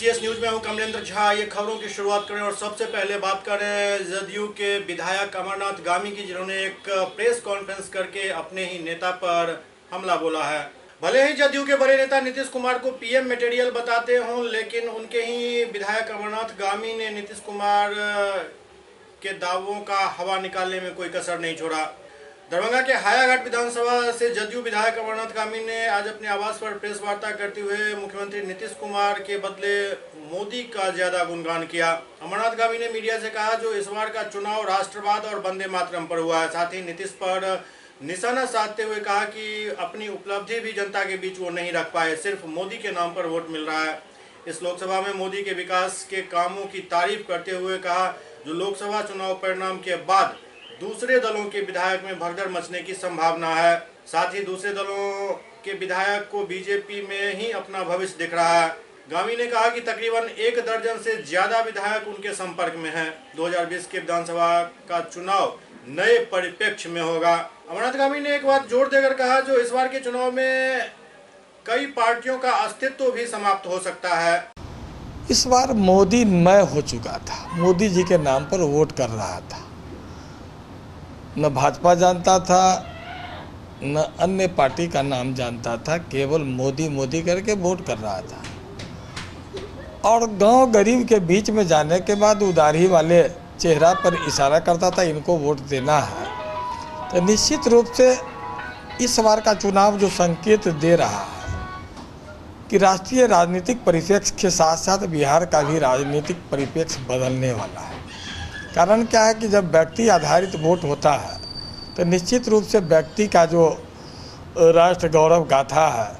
STS news में हूं कमलेंद्र झा। ये खबरों की शुरुआत करें और सबसे पहले बात करें जदयू के विधायक अमरनाथ गामी की, जिन्होंने एक प्रेस कॉन्फ्रेंस करके अपने ही नेता पर हमला बोला है। भले ही जदयू के बड़े नेता नीतीश कुमार को पीएम मटेरियल बताते हों, लेकिन उनके ही विधायक अमरनाथ गामी ने नीतीश कुमार के दावों का हवा निकालने में कोई कसर नहीं छोड़ा। दरभंगा के हायाघाट विधानसभा से जदयू विधायक अमरनाथ गामी ने आज अपने आवास पर प्रेस वार्ता करते हुए मुख्यमंत्री नीतीश कुमार के बदले मोदी का ज्यादा गुणगान किया। अमरनाथ गामी ने मीडिया से कहा, जो इस बार का चुनाव राष्ट्रवाद और वंदे मातरम पर हुआ है। साथ ही नीतीश पर निशाना साधते हुए कहा कि अपनी उपलब्धि भी जनता के बीच वो नहीं रख पाए, सिर्फ मोदी के नाम पर वोट मिल रहा है। इस लोकसभा में मोदी के विकास के कामों की तारीफ करते हुए कहा, जो लोकसभा चुनाव परिणाम के बाद दूसरे दलों के विधायक में भगदड़ मचने की संभावना है। साथ ही दूसरे दलों के विधायक को बीजेपी में ही अपना भविष्य दिख रहा है। गामी ने कहा कि तकरीबन 1 दर्जन से ज्यादा विधायक उनके संपर्क में हैं। 2020 के विधानसभा का चुनाव नए परिप्रेक्ष्य में होगा। अमरनाथ गामी ने एक बात जोर देकर कहा, जो इस बार के चुनाव में कई पार्टियों का अस्तित्व भी समाप्त हो सकता है। इस बार मोदी मय हो चुका था, मोदी जी के नाम पर वोट कर रहा था। न भाजपा जानता था, न अन्य पार्टी का नाम जानता था, केवल मोदी मोदी करके वोट कर रहा था। और गांव गरीब के बीच में जाने के बाद उदारी वाले चेहरा पर इशारा करता था, इनको वोट देना है। तो निश्चित रूप से इस बार का चुनाव जो संकेत दे रहा है कि राष्ट्रीय राजनीतिक परिप्रेक्ष्य के साथ साथ बिहार का भी राजनीतिक परिप्रेक्ष्य बदलने वाला है। कारण क्या है कि जब व्यक्ति आधारित वोट होता है तो निश्चित रूप से व्यक्ति का जो राष्ट्र गौरव गाथा है,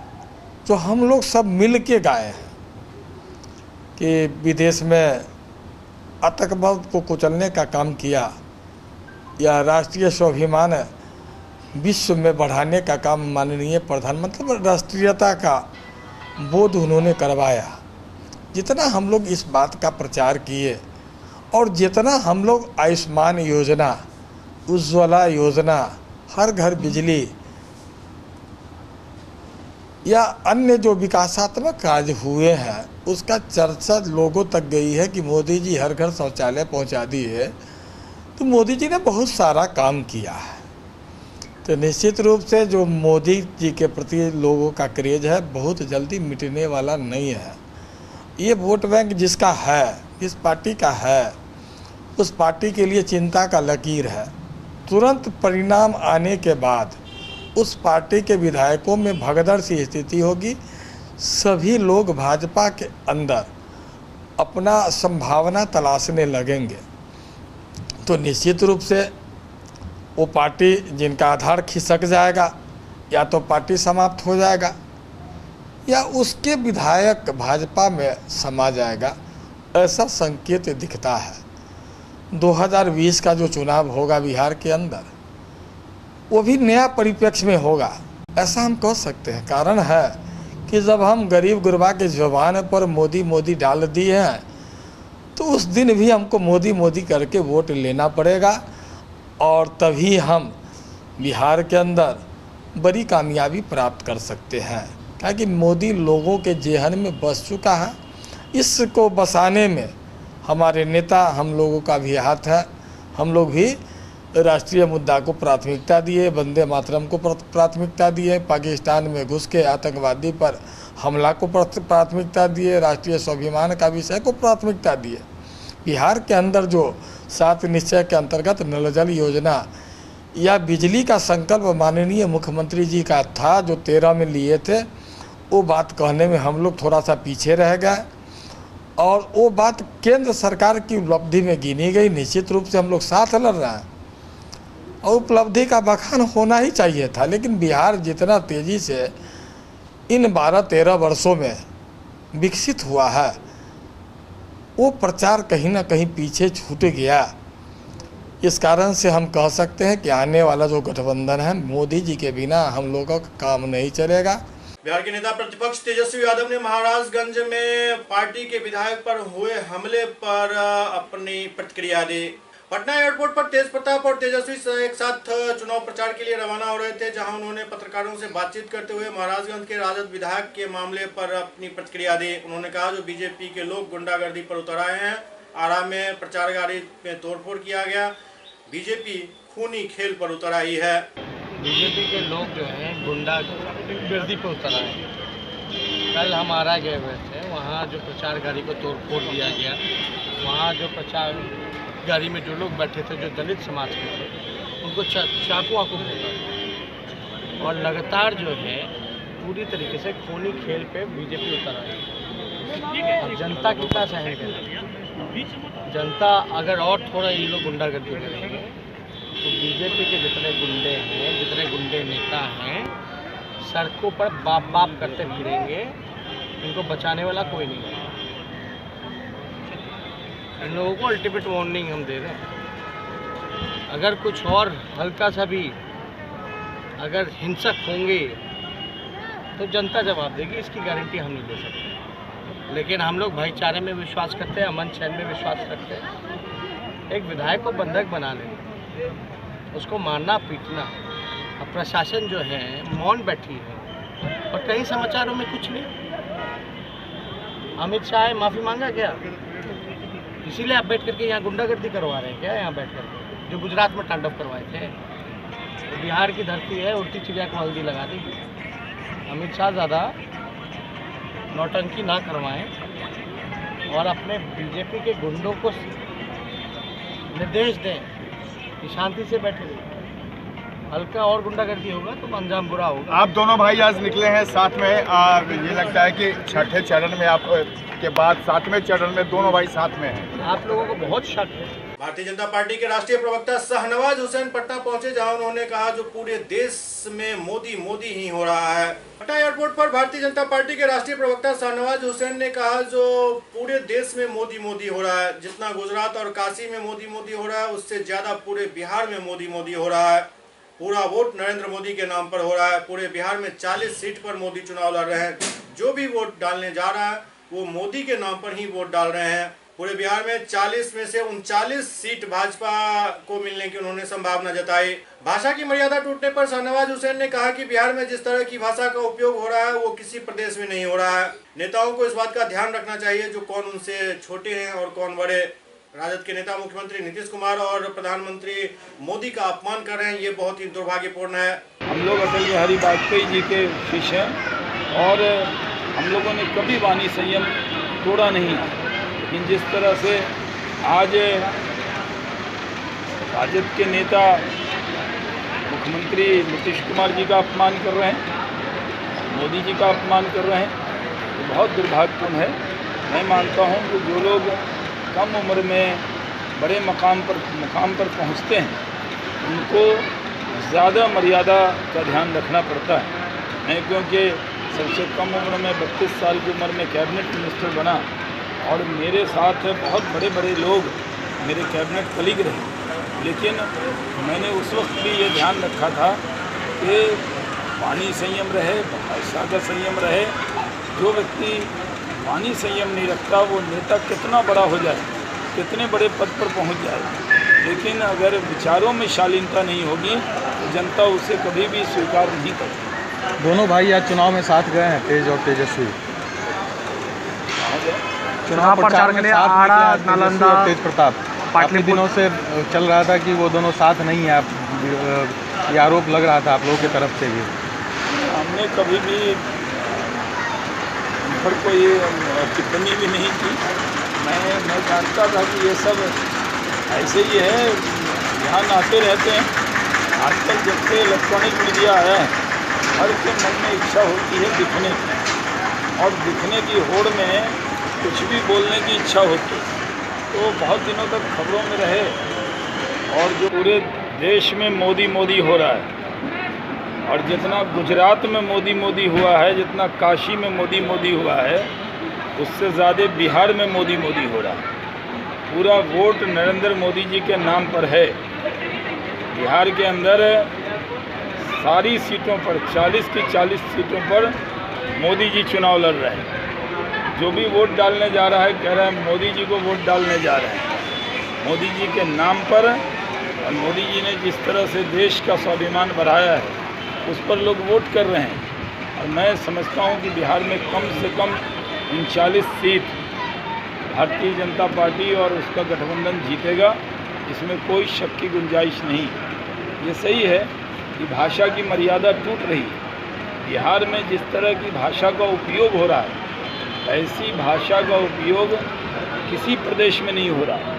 जो हम लोग सब मिल के गाए हैं कि विदेश में आतंकवाद को कुचलने का काम किया या राष्ट्रीय स्वाभिमान विश्व में बढ़ाने का काम माननीय प्रधानमंत्री, मतलब राष्ट्रीयता का बोध उन्होंने करवाया। जितना हम लोग इस बात का प्रचार किए और जितना हम लोग आयुष्मान योजना, उज्ज्वला योजना, हर घर बिजली या अन्य जो विकासात्मक कार्य हुए हैं, उसका चर्चा लोगों तक गई है कि मोदी जी हर घर शौचालय पहुंचा दिए। तो मोदी जी ने बहुत सारा काम किया है। तो निश्चित रूप से जो मोदी जी के प्रति लोगों का क्रेज है, बहुत जल्दी मिटने वाला नहीं है। ये वोट बैंक जिसका है, जिस पार्टी का है, उस पार्टी के लिए चिंता का लकीर है। तुरंत परिणाम आने के बाद उस पार्टी के विधायकों में भगदड़ सी स्थिति होगी। सभी लोग भाजपा के अंदर अपना संभावना तलाशने लगेंगे। तो निश्चित रूप से वो पार्टी जिनका आधार खिसक जाएगा, या तो पार्टी समाप्त हो जाएगा या उसके विधायक भाजपा में समा जाएगा, ऐसा संकेत दिखता है। 2020 का जो चुनाव होगा बिहार के अंदर, वो भी नया परिप्रेक्ष्य में होगा, ऐसा हम कह सकते हैं। कारण है कि जब हम गरीब गुरबा के जुबान पर मोदी मोदी डाल दिए हैं, तो उस दिन भी हमको मोदी मोदी करके वोट लेना पड़ेगा और तभी हम बिहार के अंदर बड़ी कामयाबी प्राप्त कर सकते हैं। क्योंकि मोदी लोगों के जेहन में बस चुका है। इसको बसाने में हमारे नेता, हम लोगों का भी हाथ है। हम लोग भी राष्ट्रीय मुद्दा को प्राथमिकता दिए, वंदे मातरम को प्राथमिकता दिए, पाकिस्तान में घुस के आतंकवादी पर हमला को प्राथमिकता दिए, राष्ट्रीय स्वाभिमान का विषय को प्राथमिकता दिए। बिहार के अंदर जो 7 निश्चय के अंतर्गत नल जल योजना या बिजली का संकल्प माननीय मुख्यमंत्री जी का था, जो 13 में लिए थे, वो बात कहने में हम लोग थोड़ा सा पीछे रह गए और वो बात केंद्र सरकार की उपलब्धि में गिनी गई। निश्चित रूप से हम लोग साथ लड़ रहे हैं और उपलब्धि का बखान होना ही चाहिए था। लेकिन बिहार जितना तेज़ी से इन 12-13 वर्षों में विकसित हुआ है, वो प्रचार कहीं ना कहीं पीछे छूट गया। इस कारण से हम कह सकते हैं कि आने वाला जो गठबंधन है, मोदी जी के बिना हम लोगों का काम नहीं चलेगा। बिहार के नेता प्रतिपक्ष तेजस्वी यादव ने महाराजगंज में पार्टी के विधायक पर हुए हमले पर अपनी प्रतिक्रिया दी पटना एयरपोर्ट पर तेज प्रताप और तेजस्वी एक साथ चुनाव प्रचार के लिए रवाना हो रहे थे, जहां उन्होंने पत्रकारों से बातचीत करते हुए महाराजगंज के राजद विधायक के मामले पर अपनी प्रतिक्रिया दी। उन्होंने कहा, जो बीजेपी के लोग गुंडागर्दी पर उतर आए हैं, आरा में प्रचार गाड़ी में तोड़फोड़ किया गया, बीजेपी खूनी खेल पर उतर आई है। बीजेपी के लोग जो हैं गुंडागर्दी पर उतर आए हैं। कल हम आरा गए हुए थे, वहाँ जो प्रचार गाड़ी को तोड़फोड़ दिया गया, वहाँ जो प्रचार गाड़ी में जो लोग बैठे थे, जो दलित समाज के थे, उनको चाकू वाकू फेंका और लगातार जो है पूरी तरीके से खूनी खेल पे बीजेपी उतर आई है। अब जनता कितना चाहेगा? जनता अगर और थोड़ा ये लोग गुंडागर्दी करेंगे तो बीजेपी के जितने गुंडे हैं, जितने गुंडे नेता हैं, सड़कों पर बाप बाप करते फिरेंगे। इनको बचाने वाला कोई नहीं है। इन लोगों को अल्टीमेट वार्निंग हम दे रहे हैं। अगर कुछ और हल्का सा भी अगर हिंसक होंगे तो जनता जवाब देगी, इसकी गारंटी हम नहीं दे सकते। लेकिन हम लोग भाईचारे में विश्वास करते हैं, अमन चैन में विश्वास करते हैं। एक विधायक को बंधक बना लेना, उसको मारना पीटना, अब प्रशासन जो है मौन बैठी है और कई समाचारों में कुछ नहीं। अमित शाह माफ़ी मांगा क्या? इसीलिए आप बैठ करके यहाँ गुंडागर्दी करवा रहे हैं क्या? यहाँ बैठ कर जो गुजरात में तांडव करवाए थे, तो बिहार की धरती है, उल्टी चिड़िया को हल्दी लगा दी। अमित शाह ज़्यादा नौटंकी ना करवाएं और अपने बीजेपी के गुंडों को निर्देश दें कि शांति से बैठे रहें। हल्का और गुंडागर्दी होगा तो अंजाम बुरा होगा। आप दोनों भाई आज निकले हैं साथ में, ये लगता है कि छठे चरण में आप के बाद सातवें चरण में दोनों भाई साथ में हैं। आप लोगों को बहुत शक है। भारतीय जनता पार्टी के राष्ट्रीय प्रवक्ता शाहनवाज हुसैन पटना पहुंचे, जहां उन्होंने कहा, जो पूरे देश में मोदी मोदी ही हो रहा है। पटना एयरपोर्ट पर भारतीय जनता पार्टी के राष्ट्रीय प्रवक्ता शाहनवाज हुसैन ने कहा, जो पूरे देश में मोदी मोदी हो रहा है। जितना गुजरात और काशी में मोदी मोदी हो रहा है, उससे ज्यादा पूरे बिहार में मोदी मोदी हो रहा है। पूरा वोट नरेंद्र मोदी के नाम पर हो रहा है। पूरे बिहार में 40 सीट पर मोदी चुनाव लड़ रहे हैं। जो भी वोट डालने जा रहा है वो मोदी के नाम पर ही वोट डाल रहे हैं। पूरे बिहार में 40 में से 39 सीट भाजपा को मिलने की उन्होंने संभावना जताई। भाषा की मर्यादा टूटने पर शाहनवाज हुसैन ने कहा कि बिहार में जिस तरह की भाषा का उपयोग हो रहा है वो किसी प्रदेश में नहीं हो रहा है। नेताओं को इस बात का ध्यान रखना चाहिए जो कौन उनसे छोटे हैं और कौन बड़े। राजद के नेता मुख्यमंत्री नीतीश कुमार और प्रधानमंत्री मोदी का अपमान कर रहे हैं, ये बहुत ही दुर्भाग्यपूर्ण है। हम लोग अटल बिहारी वाजपेयी जी के शिष्य हैं और हम लोगों ने कभी वाणी संयम तोड़ा नहीं। लेकिन जिस तरह से आज राजद के नेता मुख्यमंत्री नीतीश कुमार जी का अपमान कर रहे हैं, मोदी जी का अपमान कर रहे हैं, तो बहुत दुर्भाग्यपूर्ण है। मैं मानता हूं कि जो लोग कम उम्र में बड़े मकाम पर पहुंचते हैं, उनको ज़्यादा मर्यादा का ध्यान रखना पड़ता है। मैं क्योंकि सबसे कम उम्र में 32 साल की उम्र में कैबिनेट मिनिस्टर बना और मेरे साथ बहुत बड़े बड़े लोग मेरे कैबिनेट कलीग रहे, लेकिन मैंने उस वक्त भी ये ध्यान रखा था कि वाणी संयम रहे, भाषा का संयम रहे। जो व्यक्ति वाणी संयम नहीं रखता वो नेता कितना बड़ा हो जाए, कितने बड़े पद पर पहुंच जाए, लेकिन अगर विचारों में शालीनता नहीं होगी तो जनता उसे कभी भी स्वीकार नहीं करती। दोनों भाई आज चुनाव में साथ गए हैं, तेज और तेजस्वी। चुनाव प्रचार के लिए आरा, नालंदा और तेज प्रताप काफी दिनों से चल रहा था कि वो दोनों साथ नहीं है। ये आरोप लग रहा था आप लोगों की तरफ से भी। हमने कभी भी पर कोई टिप्पणी भी नहीं की। मैं जानता था कि ये सब ऐसे ही है, ध्यान आते रहते हैं। आजकल जब से इलेक्ट्रॉनिक मीडिया आया है, हर के मन में इच्छा होती है दिखने की, और दिखने की होड़ में कुछ भी बोलने की इच्छा होती है। तो बहुत दिनों तक खबरों में रहे और जो पूरे देश में मोदी मोदी हो रहा है, और जितना गुजरात में मोदी मोदी हुआ है, जितना काशी में मोदी मोदी हुआ है, उससे ज़्यादा बिहार में मोदी मोदी हो रहा है। पूरा वोट नरेंद्र मोदी जी के नाम पर है। बिहार के अंदर सारी सीटों पर 40 की 40 सीटों पर मोदी जी चुनाव लड़ रहे हैं। जो भी वोट डालने जा रहा है कह रहा है मोदी जी को वोट डालने जा रहे हैं। मोदी जी के नाम पर, और मोदी जी ने जिस तरह से देश का स्वाभिमान बढ़ाया है उस पर लोग वोट कर रहे हैं। और मैं समझता हूं कि बिहार में कम से कम 39 सीट भारतीय जनता पार्टी और उसका गठबंधन जीतेगा, इसमें कोई शक की गुंजाइश नहीं। ये सही है कि भाषा की मर्यादा टूट रही है। बिहार में जिस तरह की भाषा का उपयोग हो रहा है, ऐसी भाषा का उपयोग किसी प्रदेश में नहीं हो रहा।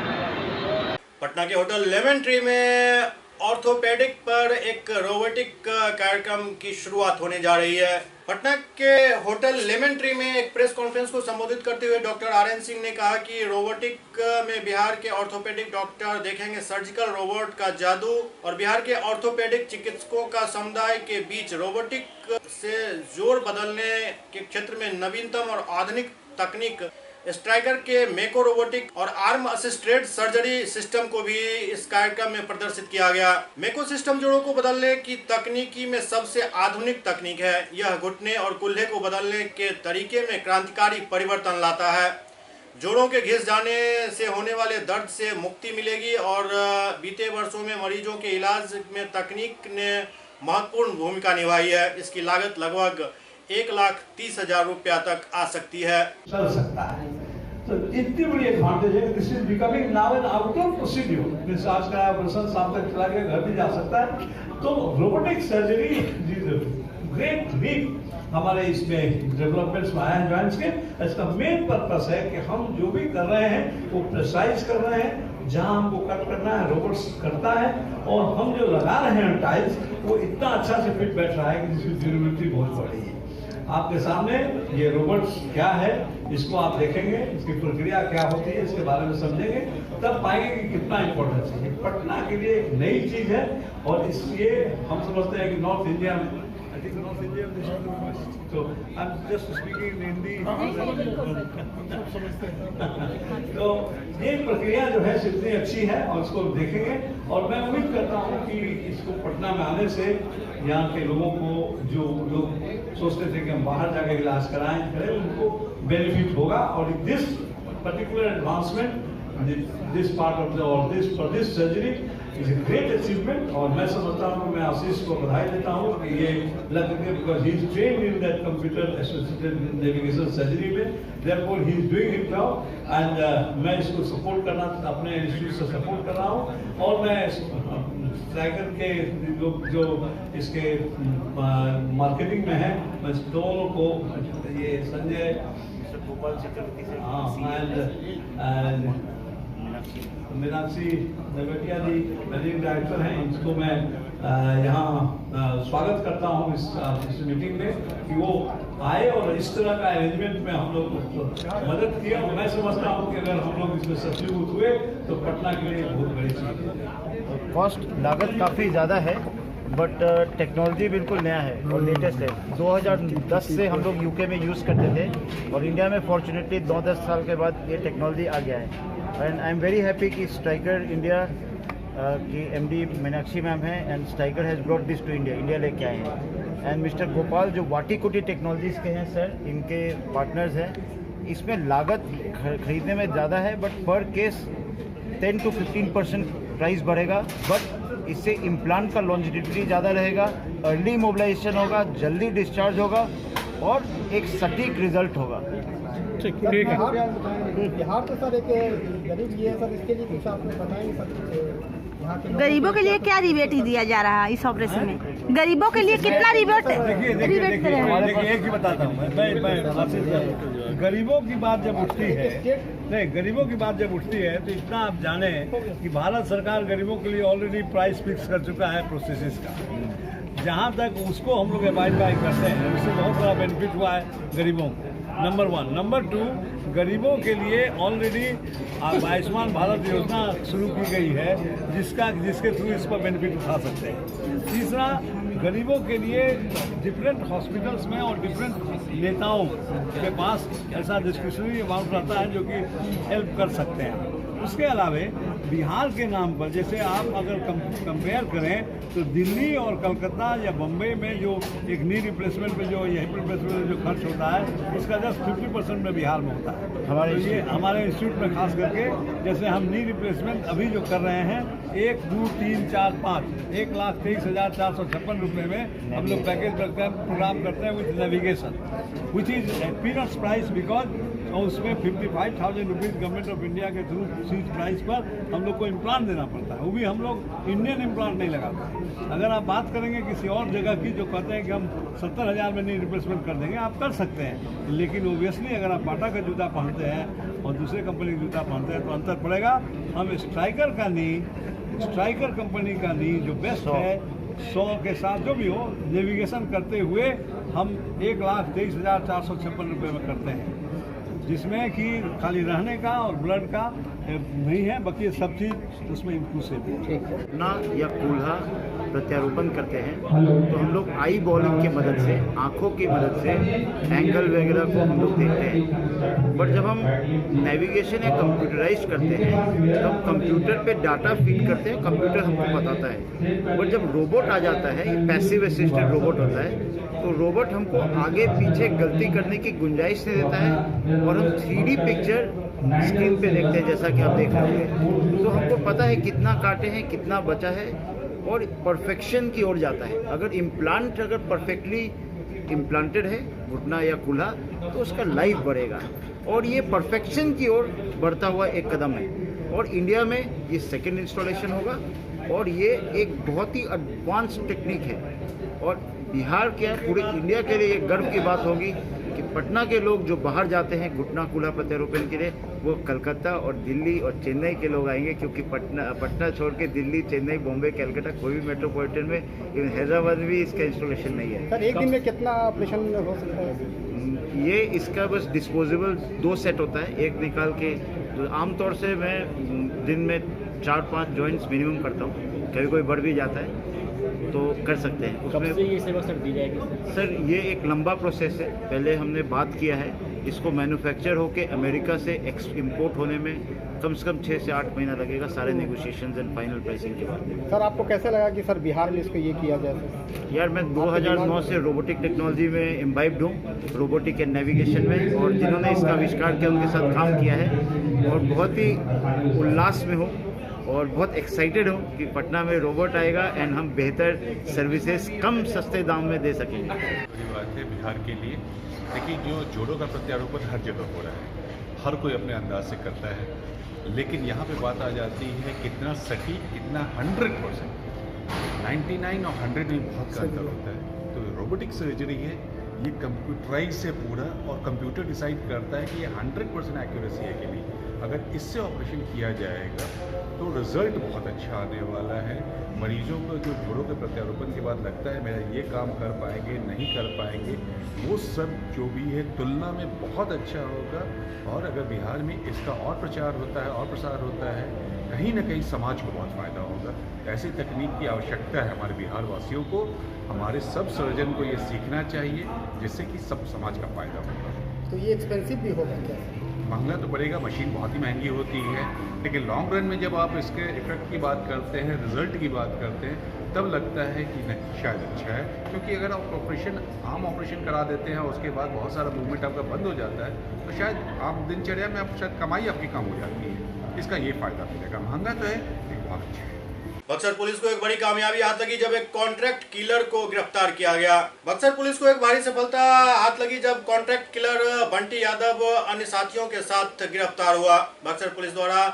पटना के होटल लेमन ट्री में ऑर्थोपेडिक पर एक रोबोटिक कार्यक्रम की शुरुआत होने जा रही है। पटना के होटल लेमन ट्री में एक प्रेस कॉन्फ्रेंस को संबोधित करते हुए डॉक्टर आर.एन. सिंह ने कहा कि रोबोटिक में बिहार के ऑर्थोपेडिक डॉक्टर देखेंगे सर्जिकल रोबोट का जादू, और बिहार के ऑर्थोपेडिक चिकित्सकों का समुदाय के बीच रोबोटिक से जोड़ बदलने के क्षेत्र में नवीनतम और आधुनिक तकनीक स्ट्राइकर के मेको रोबोटिक और आर्म असिस्टेड सर्जरी सिस्टम को भी इस कार्यक्रम में प्रदर्शित किया गया। मेको सिस्टम जोड़ों को बदलने की तकनीकी में सबसे आधुनिक तकनीक है। यह घुटने और कुल्हे को बदलने के तरीके में क्रांतिकारी परिवर्तन लाता है। जोड़ों के घिस जाने से होने वाले दर्द से मुक्ति मिलेगी, और बीते वर्षों में मरीजों के इलाज में तकनीक ने महत्वपूर्ण भूमिका निभाई है। इसकी लागत लगभग 1,30,000 रुपया तक आ सकती है। चल सकता है, तो इतनी बड़ी एडवांटेज है। This is becoming now N outdoor procedure. जैसे आज का ऑपरेशन शाम तक चला गया, घर भी जा सकता है। तो रोबोटिक सर्जरी ग्रेट लीप हमारे इसमें डेवलपमेंट्स में आया है जॉइंट्स के। इसका मेन पर्पस है कि हम जो भी कर रहे हैं वो प्रेसाइज कर रहे हैं, जहां हमको कट करना है रोबोट्स करता है, और हम जो लगा रहे हैं टाइल्स वो इतना अच्छा से फिट बैठ रहा है कि जिसकी ड्यूरेबिलिटी बहुत बड़ी है। आपके सामने ये रोबोट्स क्या है, इसको आप देखेंगे, इसकी प्रक्रिया क्या होती है, इसके बारे में समझेंगे, तब पाएंगे कि कितना इम्पोर्टेंस है। पटना के लिए एक नई चीज है, और इसलिए हम समझते हैं कि नॉर्थ इंडिया में तो I am just speaking in Hindi. तो ये प्रक्रिया जो है इतनी अच्छी है, और इसको देखेंगे, और मैं उम्मीद करता हूँ कि इसको पटना में आने से यहाँ के लोगों को, जो लोग सोचते थे कि हम बाहर जाकर इलाज कराएं, उनको बेनिफिट होगा। और this particular advancement, this part of the और this surgery is a great achievement. और मैं समझता हूँ, मैं आशीष को बधाई देता हूँ कि ये लग गया, because he is trained in that computer associated navigation surgery में, therefore he is doing it now. And मैं इसको सपोर्ट करना, अपने इंस्टीट्यूट से सपोर्ट कर रहा हूँ। और मैं स्ट्राइकर के लोग जो इसके मार्केटिंग में है, मैं दोनों को, ये संजय गोपाल मीनाक्षी नवेटिया जी मैनेजिंग डायरेक्टर हैं, इनको मैं यहाँ स्वागत करता हूँ इस मीटिंग में, कि वो आए और इस तरह का अरेंजमेंट में हम लोग मदद किया। और मैं समझता हूँ कि अगर हम लोग इसमें सब्सिट्यूट हुए तो पटना के लिए बहुत बड़ी चीज़ है। कॉस्ट लागत काफ़ी ज़्यादा है, बट टेक्नोलॉजी बिल्कुल नया है और लेटेस्ट है। 2010 से हम लोग यूके में यूज़ करते थे, और इंडिया में फॉर्चुनेटली 9-10 साल के बाद ये टेक्नोलॉजी आ गया है। And I am very happy कि स्ट्राइकर इंडिया की एमडी मीनाक्षी मैम है, and Stryker has brought this to India लेके आए हैं। एंड मिस्टर गोपाल जो वाटीकुटी टेक्नोलॉजीज़ के हैं सर, इनके पार्टनर्स हैं। इसमें लागत खरीदने में ज़्यादा है, बट पर केस 10 to 15% प्राइस बढ़ेगा, बट इससे इम्प्लांट का लॉन्जिविटी ज़्यादा रहेगा, अर्ली मोबिलाइजेशन होगा, जल्दी डिस्चार्ज होगा, और एक सटीक रिजल्ट होगा। ठीक है। बिहार तो सर एक गरीब ये है सर, इसके लिए कुछ आपने बताएंगे सर? गरीबों के लिए क्या रिबेट दिया जा रहा है इस ऑपरेशन में? गरीबों के लिए कितना रिबेट दे रहे हैं? देखिए, एक ही बताता हूँ मैं गरीबों की बात जब उठती है, नहीं, गरीबों की बात जब उठती है तो इतना आप जाने कि भारत सरकार गरीबों के लिए ऑलरेडी प्राइस फिक्स कर चुका है प्रोसेसेस का। जहाँ तक उसको हम लोग अबाइड बाय करते हैं, उससे बहुत बड़ा बेनिफिट हुआ है गरीबों को, नंबर 1। नंबर 2, गरीबों के लिए ऑलरेडी आयुष्मान भारत योजना शुरू की गई है, जिसके थ्रू इस पर बेनिफिट उठा सकते हैं। तीसरा, गरीबों के लिए डिफरेंट हॉस्पिटल्स में और डिफरेंट नेताओं के पास ऐसा डिस्क्रिप्शनरी अमाउंट रहता है जो कि हेल्प कर सकते हैं। उसके अलावे बिहार के नाम पर, जैसे आप अगर कंपेयर करें तो दिल्ली और कलकत्ता या बम्बई में जो एक नी रिप्लेसमेंट पे जो हिप रिप्लेसमेंट में जो खर्च होता है उसका जस्ट 50% में बिहार में होता है। तो ये हमारे इंस्टीट्यूट में खास करके जैसे हम नी रिप्लेसमेंट अभी जो कर रहे हैं 1, 2, 3, 4, 5 1,23,456 रुपये में हम लोग पैकेज प्रोग्राम करते हैं with navigation which is peanuts price because उसमें 55,000 रुपीज़ गवर्नमेंट ऑफ इंडिया के थ्रू सीट प्राइस पर हम लोग को इम्प्लांट देना पड़ता है, वो भी हम लोग इंडियन इम्प्लांट नहीं लगाते। अगर आप बात करेंगे किसी और जगह की जो कहते हैं कि हम 70,000 में नहीं रिप्लेसमेंट कर देंगे, आप कर सकते हैं, लेकिन ओबियसली अगर आप बाटा का जूता पहनते हैं और दूसरे कंपनी का जूता पहनते हैं तो अंतर पड़ेगा। हम स्ट्राइकर कंपनी का नी जो बेस्ट है 100 के साथ जो भी हो नेविगेशन करते हुए हम 1,23,456 रुपये में करते हैं, जिसमें कि खाली रहने का और ब्लड का नहीं है, बाकी सब चीज़ उसमें इंक्लूसिव है। ना या कूल्हा प्रत्यारोपण करते हैं तो हम लोग आई बॉलिंग की मदद से, आँखों की मदद से एंगल वगैरह को हम लोग देखते हैं। बट जब हम नेविगेशन या कंप्यूटराइज करते हैं तब कंप्यूटर पे डाटा फीड करते हैं, कंप्यूटर हमको बताता है। बट जब रोबोट आ जाता है, पैसिव असिस्टेड रोबोट होता है, तो रोबोट हमको आगे पीछे गलती करने की गुंजाइश नहीं देता है और हम 3D पिक्चर स्क्रीन पे देखते हैं, जैसा कि आप देख रहे हैं। तो हमको पता है कितना काटे हैं, कितना बचा है और परफेक्शन की ओर जाता है। अगर परफेक्टली इम्प्लांटेड है घुटना या कूल्हा तो उसका लाइफ बढ़ेगा और ये परफेक्शन की ओर बढ़ता हुआ एक कदम है। और इंडिया में ये सेकेंड इंस्टॉलेशन होगा और ये एक बहुत ही एडवांस टेक्निक है और बिहार के पूरे इंडिया के लिए एक गर्व की बात होगी कि पटना के लोग जो बाहर जाते हैं घुटना कूल्हा प्रत्यारोपण के लिए, वो कलकत्ता और दिल्ली और चेन्नई के लोग आएंगे, क्योंकि पटना छोड़ के दिल्ली, चेन्नई, बॉम्बे, कलकत्ता कोई भी मेट्रोपॉलिटन में, इवन हैदराबाद में भी इसका इंस्टॉलेशन नहीं है। सर एक दिन में कितना ऑपरेशन हो सकता है? ये इसका बस डिस्पोजेबल 2 सेट होता है, एक निकाल के। तो आमतौर से मैं दिन में 4-5 जॉइंट्स मिनिमम करता हूँ, कभी कोई बढ़ भी जाता है तो कर सकते हैं। उसमें ये सेवा सर दी जाएगी? सर ये एक लंबा प्रोसेस है, पहले हमने बात किया है, इसको मैन्युफैक्चर होके अमेरिका से इंपोर्ट होने में कम से कम 6 से 8 महीना लगेगा, सारे नेगोशिएशंस एंड फाइनल प्राइसिंग के बाद। सर आपको कैसे लगा कि सर बिहार में इसको ये किया जाए? यार मैं 2009 से रोबोटिक टेक्नोलॉजी में इम्बाइब्ड हूँ, रोबोटिक एंड नेविगेशन में, और जिन्होंने इसका आविष्कार किया उनके साथ काम किया है और बहुत ही उल्लास में हूँ और बहुत एक्साइटेड हूँ कि पटना में रोबोट आएगा एंड हम बेहतर सर्विसेज कम सस्ते दाम में दे सकेंगे। बड़ी बात है बिहार के लिए। देखिए जो जोड़ों का प्रत्यारोपण हर जगह हो रहा है, हर कोई अपने अंदाज से करता है, लेकिन यहाँ पे बात आ जाती है कितना सटीक, कितना 100%। 99 और 100 में बहुत का अंतर होता है। तो रोबोटिक सर्जरी है, ये कंप्यूटराइज से पूरा, और कंप्यूटर डिसाइड करता है कि ये 100% एक्यूरेसी है कि नहीं। अगर इससे ऑपरेशन किया जाएगा तो रिज़ल्ट बहुत अच्छा आने वाला है। मरीजों को जो जोड़ों के प्रत्यारोपण के बाद लगता है मेरा ये काम कर पाएंगे, नहीं कर पाएंगे, वो सब जो भी है तुलना में बहुत अच्छा होगा। और अगर बिहार में इसका और प्रचार होता है और प्रसार होता है, कहीं ना कहीं समाज को बहुत फ़ायदा होगा। ऐसी तकनीक की आवश्यकता है हमारे बिहार वासियों को। हमारे सब सर्जन को ये सीखना चाहिए, जिससे कि सब समाज का फ़ायदा होगा। तो ये एक्सपेंसिव भी होगा क्या? महंगा तो पड़ेगा, मशीन बहुत ही महंगी होती है, लेकिन लॉन्ग रन में जब आप इसके इफेक्ट की बात करते हैं, रिजल्ट की बात करते हैं, तब लगता है कि नहीं शायद अच्छा है। क्योंकि अगर आप आम ऑपरेशन करा देते हैं और उसके बाद बहुत सारा मूवमेंट आपका बंद हो जाता है, तो शायद आम दिनचर्या में आप शायद कमाई आपकी कम हो जाती है। इसका ये फ़ायदा मिलेगा। महंगा तो है लेकिन बहुत अच्छा है। बक्सर पुलिस को एक बड़ी कामयाबी हाथ लगी जब एक कॉन्ट्रैक्ट किलर को गिरफ्तार किया गया। बक्सर पुलिस को एक भारी सफलता हाथ लगी जब कॉन्ट्रैक्ट किलर बंटी यादव अन्य साथियों के साथ गिरफ्तार हुआ। बक्सर पुलिस द्वारा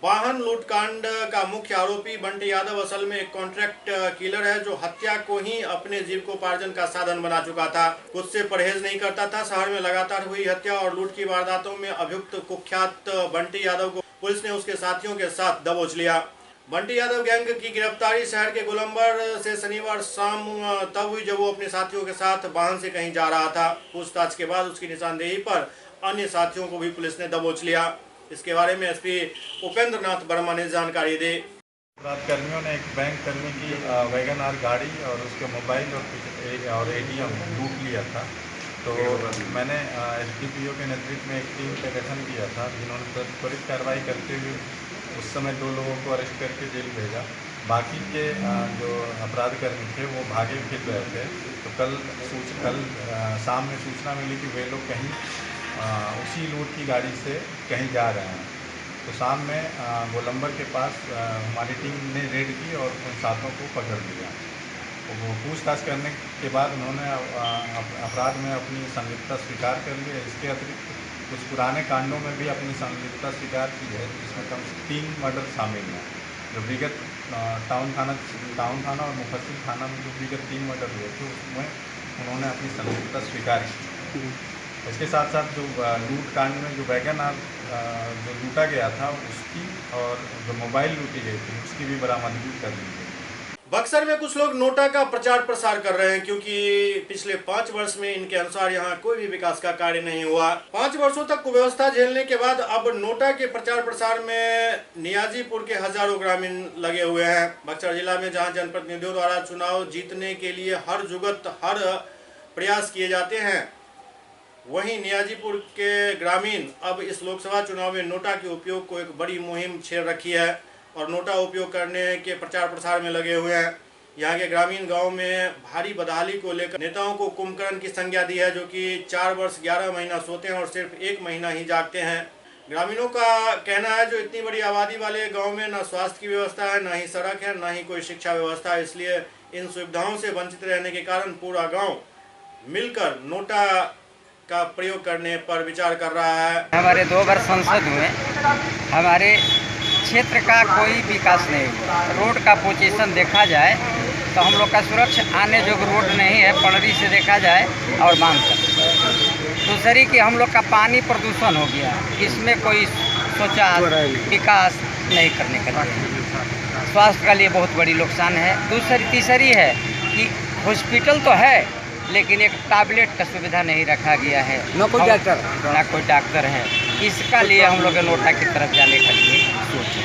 वाहन लूटकांड का मुख्य आरोपी बंटी यादव असल में एक कॉन्ट्रैक्ट किलर है, जो हत्या को ही अपने जीविकोपार्जन का साधन बना चुका था। खुद से परहेज नहीं करता था। शहर में लगातार हुई हत्या और लूट की वारदातों में अभियुक्त कुख्यात बंटी यादव को पुलिस ने उसके साथियों के साथ दबोच लिया। बंटी यादव गैंग की गिरफ्तारी शहर के गोलंबर से शनिवार शाम तब हुई जब वो अपने साथियों के साथ वाहन से कहीं जा रहा था। पूछताछ के बाद उसकी निशानदेही पर अन्य साथियों को भी पुलिस ने दबोच लिया। इसके बारे में एसपी उपेंद्र नाथ वर्मा ने जानकारी दी। रात कर्मियों ने एक बैंक कर्मी की वैगन आर गाड़ी और उसके मोबाइल और ATM लूट लिया था। तो मैंने SDPO के नेतृत्व में एक टीम का गठन किया था, जिन्होंने त्वरित कार्रवाई करते हुए उस समय 2 लोगों को अरेस्ट करके जेल भेजा। बाकी के जो अपराधकर्मी थे वो भागे फिर रहे थे। तो कल शाम में सूचना मिली कि वे लोग कहीं उसी लूट की गाड़ी से कहीं जा रहे हैं। तो शाम में गोलंबर के पास हमारी टीम ने रेड की और उन सातों को पकड़ लिया। तो वो पूछताछ करने के बाद उन्होंने अपराध में अपनी संलिप्तता स्वीकार कर ली है। इसके अतिरिक्त कुछ पुराने कांडों में भी अपनी संलिप्तता स्वीकार की है, जिसमें कम से 3 मर्डर शामिल हैं। जो विगत टाउन थाना और मुफस्सिल थाना में जो विगत 3 मर्डर हुए थे उसमें उन्होंने अपनी संलिप्तता स्वीकार की। इसके साथ साथ जो लूट कांड में जो वैगनआर जो लूटा गया था उसकी और जो मोबाइल लूटी गई थी उसकी भी बरामदगी कर ली गई। बक्सर में कुछ लोग नोटा का प्रचार प्रसार कर रहे हैं, क्योंकि पिछले 5 वर्ष में इनके अनुसार यहाँ कोई भी विकास का कार्य नहीं हुआ। 5 वर्षों तक कुव्यवस्था झेलने के बाद अब नोटा के प्रचार प्रसार में नियाजीपुर के हजारों ग्रामीण लगे हुए हैं। बक्सर जिला में जहाँ जनप्रतिनिधियों द्वारा चुनाव जीतने के लिए हर जुगत हर प्रयास किए जाते हैं, वहीं नियाजीपुर के ग्रामीण अब इस लोकसभा चुनाव में नोटा के उपयोग को एक बड़ी मुहिम छेड़ रखी है और नोटा उपयोग करने के प्रचार प्रसार में लगे हुए हैं। यहाँ के ग्रामीण गांव में भारी बदहाली को लेकर नेताओं को कुंभकर्ण की संज्ञा दी है, जो कि 4 वर्ष 11 महीना सोते हैं और सिर्फ 1 महीना ही जागते हैं। ग्रामीणों का कहना है जो इतनी बड़ी आबादी वाले गाँव में न स्वास्थ्य की व्यवस्था है, न ही सड़क है, न ही कोई शिक्षा व्यवस्था है। इसलिए इन सुविधाओं से वंचित रहने के कारण पूरा गाँव मिलकर नोटा का प्रयोग करने पर विचार कर रहा है। हमारे 2 बार सांसद हुए, हमारे क्षेत्र का कोई विकास नहीं हुआ। रोड का पोजीशन देखा जाए तो हम लोग का सुरक्षा आने जो रोड नहीं है, पड़री से देखा जाए और बांध तक। दूसरी कि हम लोग का पानी प्रदूषण हो गया, इसमें कोई सोचा विकास नहीं करने का लिए। स्वास्थ्य का लिए बहुत बड़ी नुकसान है। तीसरी है कि हॉस्पिटल तो है लेकिन एक टैबलेट का सुविधा नहीं रखा गया है, ना कोई डॉक्टर है। इसका लिए हम लोग नोटा की तरफ जाने के लिए सोचे।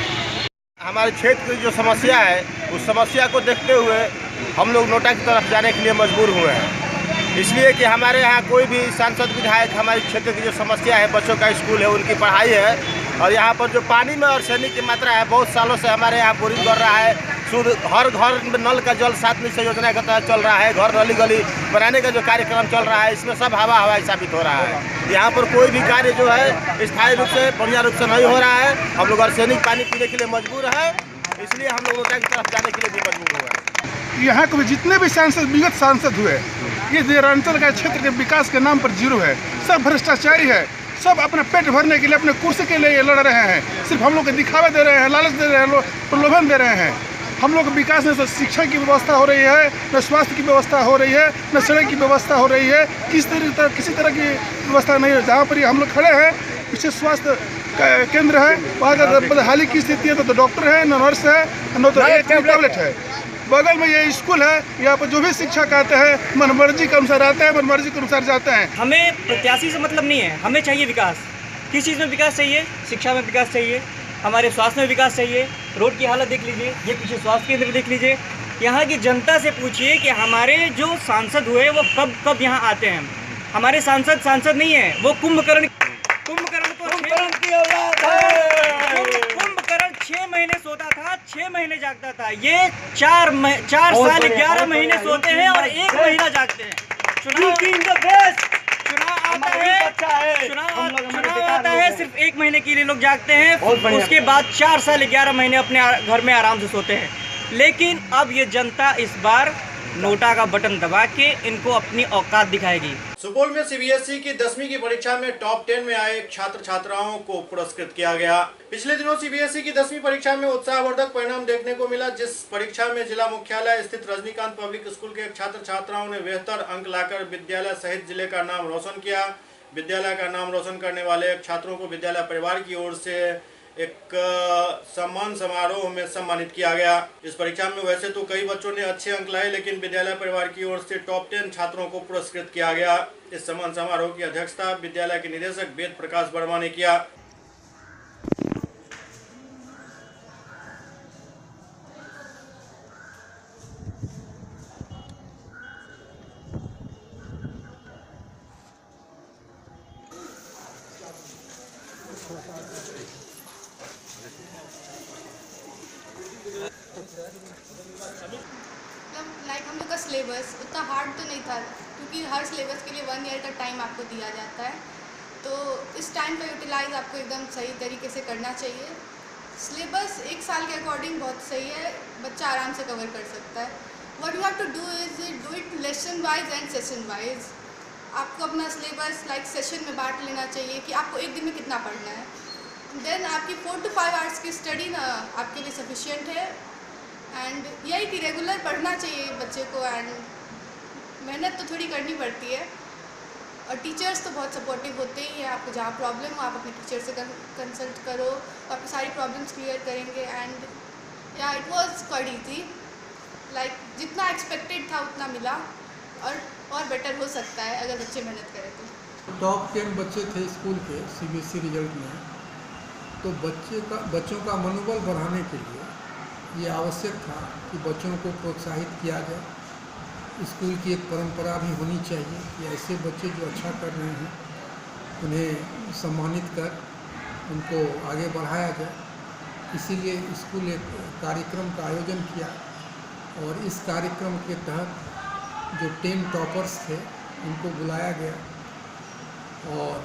हमारे क्षेत्र की जो समस्या है उस समस्या को देखते हुए हम लोग नोटा की तरफ जाने के लिए मजबूर हुए हैं, इसलिए कि हमारे यहाँ कोई भी सांसद विधायक हमारे क्षेत्र की जो समस्या है, बच्चों का स्कूल है, उनकी पढ़ाई है, और यहाँ पर जो पानी में आर्सेनिक की मात्रा है, बहुत सालों से हमारे यहाँ बोरिंग कर रहा है। शुद्ध हर घर में नल का जल 7 निश्चय योजना के तहत चल रहा है। घर गली गली बनाने का जो कार्यक्रम चल रहा है, इसमें सब हवाई साबित हो रहा है। यहाँ पर कोई भी कार्य जो है स्थायी रूप से बढ़िया रूप से नहीं हो रहा है। हम लोग आर्सेनिक पानी पीने के लिए मजबूर है, इसलिए हम लोग नोटा की तरफ जाने के लिए भी मजबूर हुए हैं। यहाँ के जितने भी विगत सांसद हुए, ये देरांचल का क्षेत्र के विकास के नाम पर जीरो है। सब भ्रष्टाचारी है, सब अपना पेट भरने के लिए, अपने कुर्सी के लिए लड़ रहे हैं। सिर्फ हम लोग को दिखावे दे रहे हैं, लालच दे रहे हैं, प्रलोभन दे रहे हैं। हम लोग विकास में शिक्षा की व्यवस्था हो रही है, न स्वास्थ्य की व्यवस्था हो रही है, न सड़क की व्यवस्था हो रही है, किसी तरह की व्यवस्था नहीं है। जहाँ पर हम लोग खड़े हैं पीछे स्वास्थ्य केंद्र है, वहाँ का बदहाली की स्थिति है तो डॉक्टर है, न नर्स है, न तो टैबलेट है। बगल में ये स्कूल है, यहाँ पर जो भी शिक्षक आते हैं मनमर्जी के अनुसार आते हैं, मनमर्जी के अनुसार जाते हैं। हमें प्रत्याशी से मतलब नहीं है, हमें चाहिए विकास। किस चीज़ में विकास चाहिए? शिक्षा में विकास चाहिए, हमारे स्वास्थ्य में विकास चाहिए। रोड की हालत देख लीजिए, ये पीछे स्वास्थ्य केंद्र देख लीजिए। यहाँ की जनता से पूछिए कि हमारे जो सांसद हुए वो कब यहाँ आते हैं। हमारे सांसद नहीं है, वो कुंभकर्ण कुंभकर्ण 6 महीने सोता था, 6 महीने जागता था। ये 4 साल 11 महीने सोते हैं और 1 महीना जागते हैं। चुनाव आता है, सिर्फ 1 महीने के लिए लोग जागते हैं, उसके बाद 4 साल 11 महीने अपने घर में आराम से सोते हैं। लेकिन अब ये जनता इस बार नोटा का बटन दबा के इनको अपनी औकात दिखाएगी। सुपौल में सीबीएसई की 10वीं की परीक्षा में टॉप 10 में आए छात्र छात्राओं को पुरस्कृत किया गया। पिछले दिनों सीबीएसई की 10वीं परीक्षा में उत्साहवर्धक परिणाम देखने को मिला, जिस परीक्षा में जिला मुख्यालय स्थित रजनीकांत पब्लिक स्कूल के छात्र छात्राओं ने बेहतर अंक लाकर विद्यालय सहित जिले का नाम रोशन किया। विद्यालय का नाम रोशन करने वाले छात्रों को विद्यालय परिवार की ओर से एक सम्मान समारोह में सम्मानित किया गया। इस परीक्षा में वैसे तो कई बच्चों ने अच्छे अंक लाए, लेकिन विद्यालय परिवार की ओर से टॉप 10 छात्रों को पुरस्कृत किया गया। इस सम्मान समारोह की अध्यक्षता विद्यालय के निदेशक वेद प्रकाश वर्मा ने किया। सिलेबस उतना हार्ड तो नहीं था, क्योंकि हर सिलेबस के लिए 1 ईयर का टाइम आपको दिया जाता है, तो इस टाइम का यूटिलाइज आपको एकदम सही तरीके से करना चाहिए। सिलेबस 1 साल के अकॉर्डिंग बहुत सही है, बच्चा आराम से कवर कर सकता है। What you have to do is do it lesson wise and session wise. आपको अपना सिलेबस लाइक सेशन में बांट लेना चाहिए कि आपको एक दिन में कितना पढ़ना है, देन आपकी 4 to 5 आवर्स की स्टडी ना आपके लिए सफिशिएंट है। एंड यही कि रेगुलर पढ़ना चाहिए बच्चे को, एंड मेहनत तो थोड़ी करनी पड़ती है, और टीचर्स तो बहुत सपोर्टिव होते ही हैं। आपको जहाँ प्रॉब्लम हो आप अपने टीचर से कंसल्ट करो, आपकी सारी प्रॉब्लम्स क्लियर करेंगे। एंड या it was quite easy, like जितना एक्सपेक्टेड था उतना मिला, और बेटर हो सकता है अगर बच्चे मेहनत करें तो। टॉप 10 बच्चे थे स्कूल के CBSE रिजल्ट में, तो बच्चों का मनोबल बढ़ाने के लिए ये आवश्यक था कि बच्चों को प्रोत्साहित किया जाए। स्कूल की एक परंपरा भी होनी चाहिए कि ऐसे बच्चे जो अच्छा कर रहे हैं उन्हें सम्मानित कर उनको आगे बढ़ाया जाए। इसीलिए स्कूल एक कार्यक्रम का आयोजन किया, और इस कार्यक्रम के तहत जो 10 टॉपर्स थे उनको बुलाया गया और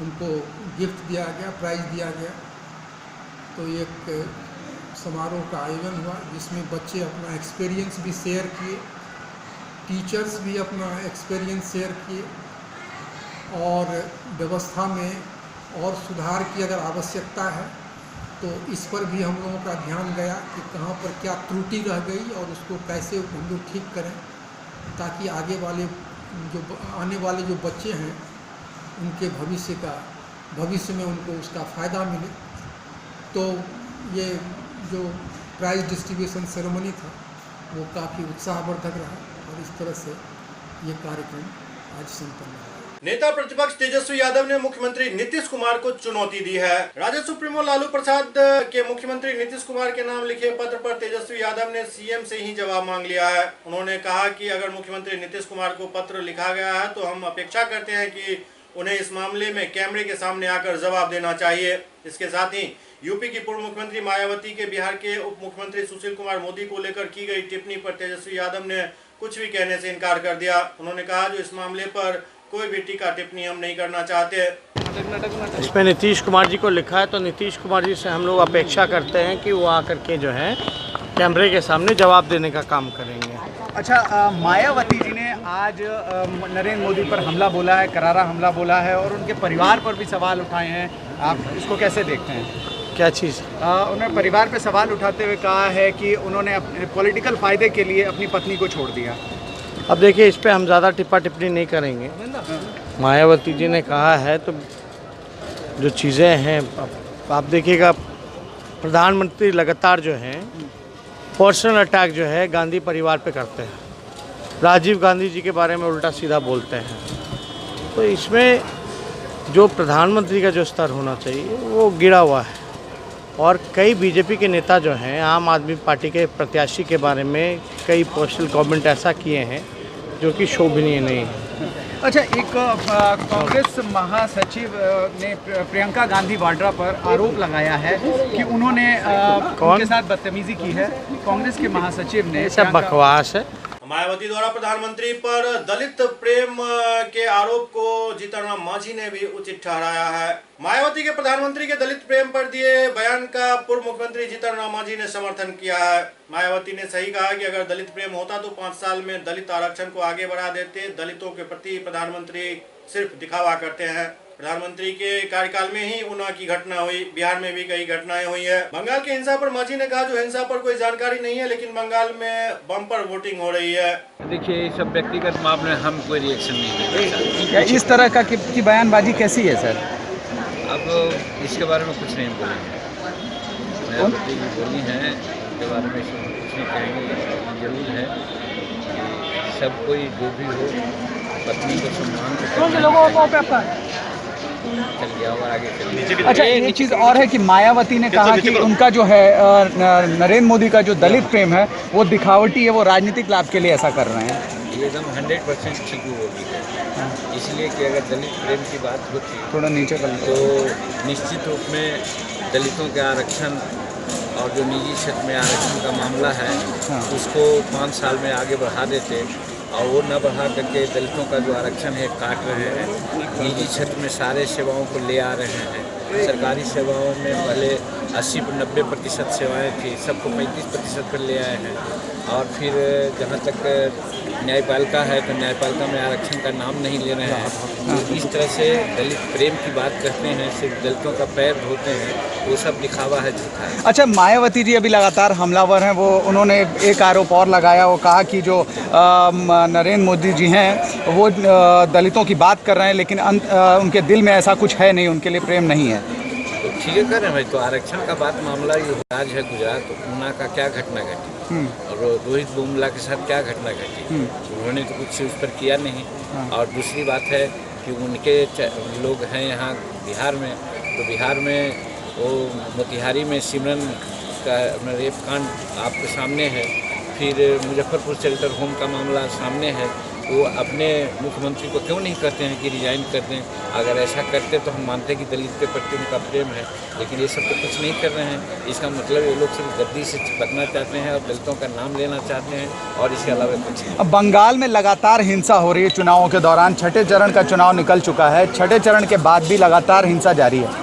उनको गिफ्ट दिया गया, प्राइज़ दिया गया। तो एक समारोह का आयोजन हुआ जिसमें बच्चे अपना एक्सपीरियंस भी शेयर किए, टीचर्स भी अपना एक्सपीरियंस शेयर किए, और व्यवस्था में और सुधार की अगर आवश्यकता है तो इस पर भी हम लोगों का ध्यान गया कि कहाँ पर क्या त्रुटि रह गई और उसको कैसे हम लोग ठीक करें, ताकि आने वाले जो बच्चे हैं उनके भविष्य में उनको उसका फ़ायदा मिले। तो ये जो प्राइज़ डिस्ट्रीब्यूशन सेरेमनी था वो काफ़ी उत्साहवर्धक रहा, और इस तरह से ये कार्यक्रम आज संपन्न हुआ। नेता प्रतिपक्ष तेजस्वी यादव ने मुख्यमंत्री नीतीश कुमार को चुनौती दी है। राजद सुप्रीमो लालू प्रसाद के मुख्यमंत्री नीतीश कुमार के नाम लिखे पत्र पर तेजस्वी यादव ने सीएम से ही जवाब मांग लिया है। उन्होंने कहा कि अगर मुख्यमंत्री नीतीश कुमार को पत्र लिखा गया है तो हम अपेक्षा करते हैं कि उन्हें इस मामले में कैमरे के सामने आकर जवाब देना चाहिए। इसके साथ ही यूपी की पूर्व मुख्यमंत्री मायावती के बिहार के उप मुख्यमंत्री सुशील कुमार मोदी को लेकर की गई टिप्पणी पर तेजस्वी यादव ने कुछ भी कहने से इनकार कर दिया। उन्होंने कहा जो इस मामले पर कोई भी टीका टिप्पणी हम नहीं करना चाहते। इसमें नीतीश कुमार जी को लिखा है, तो नीतीश कुमार जी से हम लोग अपेक्षा करते हैं कि वो आकर के जो है कैमरे के सामने जवाब देने का काम करेंगे। अच्छा, मायावती जी ने आज नरेंद्र मोदी पर हमला बोला है, करारा हमला बोला है, और उनके परिवार पर भी सवाल उठाए हैं। आप इसको कैसे देखते हैं? क्या चीज़? उन्होंने परिवार पे सवाल उठाते हुए कहा है कि उन्होंने अपने पॉलिटिकल फ़ायदे के लिए अपनी पत्नी को छोड़ दिया। अब देखिए, इस पे हम ज़्यादा टिप्पा टिप्पणी नहीं करेंगे। मायावती जी ने कहा है तो जो चीज़ें हैं, आप देखिएगा प्रधानमंत्री लगातार जो हैं पर्सनल अटैक जो है गांधी परिवार पे करते हैं, राजीव गांधी जी के बारे में उल्टा सीधा बोलते हैं। तो इसमें जो प्रधानमंत्री का जो स्तर होना चाहिए वो गिरा हुआ है, और कई बीजेपी के नेता जो हैं आम आदमी पार्टी के प्रत्याशी के बारे में कई पर्सनल कमेंट ऐसा किए हैं जो कि शोभनीय नहीं है। अच्छा, एक कांग्रेस महासचिव ने प्रियंका गांधी वाड्रा पर आरोप लगाया है कि उन्होंने उनके साथ बदतमीजी की है। कांग्रेस के महासचिव ने, सब बकवास है। मायावती द्वारा प्रधानमंत्री पर दलित प्रेम के आरोप को जीतन राम मांझी ने भी उचित ठहराया है। मायावती के प्रधानमंत्री के दलित प्रेम पर दिए बयान का पूर्व मुख्यमंत्री जीतन राम मांझी ने समर्थन किया है। मायावती ने सही कहा कि अगर दलित प्रेम होता तो 5 साल में दलित आरक्षण को आगे बढ़ा देते। दलितों के प्रति प्रधानमंत्री सिर्फ दिखावा करते हैं। प्रधानमंत्री के कार्यकाल में ही उन्नाव की घटना हुई, बिहार में भी कई घटनाएं हुई है। बंगाल की हिंसा पर मांझी ने कहा जो हिंसा पर कोई जानकारी नहीं है, लेकिन बंगाल में बम्पर वोटिंग हो रही है। देखिए, सब व्यक्तिगत मामले में हम कोई रिएक्शन नहीं देते। इस तरह का की बयानबाजी कैसी है सर? अब इसके बारे में कुछ नहीं बोलेंगे। मायावती जी बोली हैं, इसके बारे में कुछ नहीं कहेंगे। जरूर है कि सब कोई जो भी हो पत्नी को सम्मान चल गया और आगे चल। अच्छा, एक चीज़ और है कि मायावती ने कहा कि उनका जो है नरेंद्र मोदी का जो दलित प्रेम है वो दिखावटी है, वो राजनीतिक लाभ के लिए ऐसा कर रहे हैं। ये एकदम 100% ठीक होगी, इसलिए कि अगर दलित प्रेम की बात होती थोड़ा नीचे कर तो निश्चित रूप में दलितों के आरक्षण और जो निजी क्षेत्र में आरक्षण का मामला है उसको 5 साल में आगे बढ़ा देते और वो न बढ़ा करके दलितों का जो आरक्षण है काट रहे हैं। निजी क्षेत्र में सारे सेवाओं को ले आ रहे हैं। सरकारी सेवाओं में पहले 80-90% सेवाएं थी, सबको 35% पर ले आए हैं। और फिर जहाँ तक न्यायपालिका है तो न्यायपालिका में आरक्षण का नाम नहीं ले रहे हैं। तो इस तरह से दलित प्रेम की बात करते हैं, सिर्फ दलितों का पैर धोते हैं, वो सब दिखावा है, झूठा है। अच्छा, मायावती जी अभी लगातार हमलावर हैं। वो उन्होंने एक आरोप और लगाया, वो कहा कि जो नरेंद्र मोदी जी हैं वो दलितों की बात कर रहे हैं, लेकिन उनके दिल में ऐसा कुछ है नहीं, उनके लिए प्रेम नहीं है। तो ठीक है, कर रहे हैं भाई। तो आरक्षण का बात मामला युवराज है गुजरात, तो उन्ना का क्या घटना घटी और रोहित बुमला के साथ क्या घटना घटी, उन्होंने तो कुछ उस पर किया नहीं। और दूसरी बात है कि उनके लोग हैं यहाँ बिहार में, तो बिहार में वो मोतिहारी में सिमरन का रेप कांड आपके सामने है, फिर मुजफ्फरपुर शेल्टर होम का मामला सामने है। वो अपने मुख्यमंत्री को क्यों नहीं कहते हैं कि रिजाइन कर दें? अगर ऐसा करते तो हम मानते हैं कि दलित के प्रति उनका प्रेम है, लेकिन ये सब तो कुछ नहीं कर रहे हैं। इसका मतलब ये लोग सिर्फ गद्दी से चिपकना चाहते हैं और दलितों का नाम लेना चाहते हैं, और इसके अलावा कुछ नहीं। अब बंगाल में लगातार हिंसा हो रही है चुनावों के दौरान। छठे चरण का चुनाव निकल चुका है, छठे चरण के बाद भी लगातार हिंसा जारी है।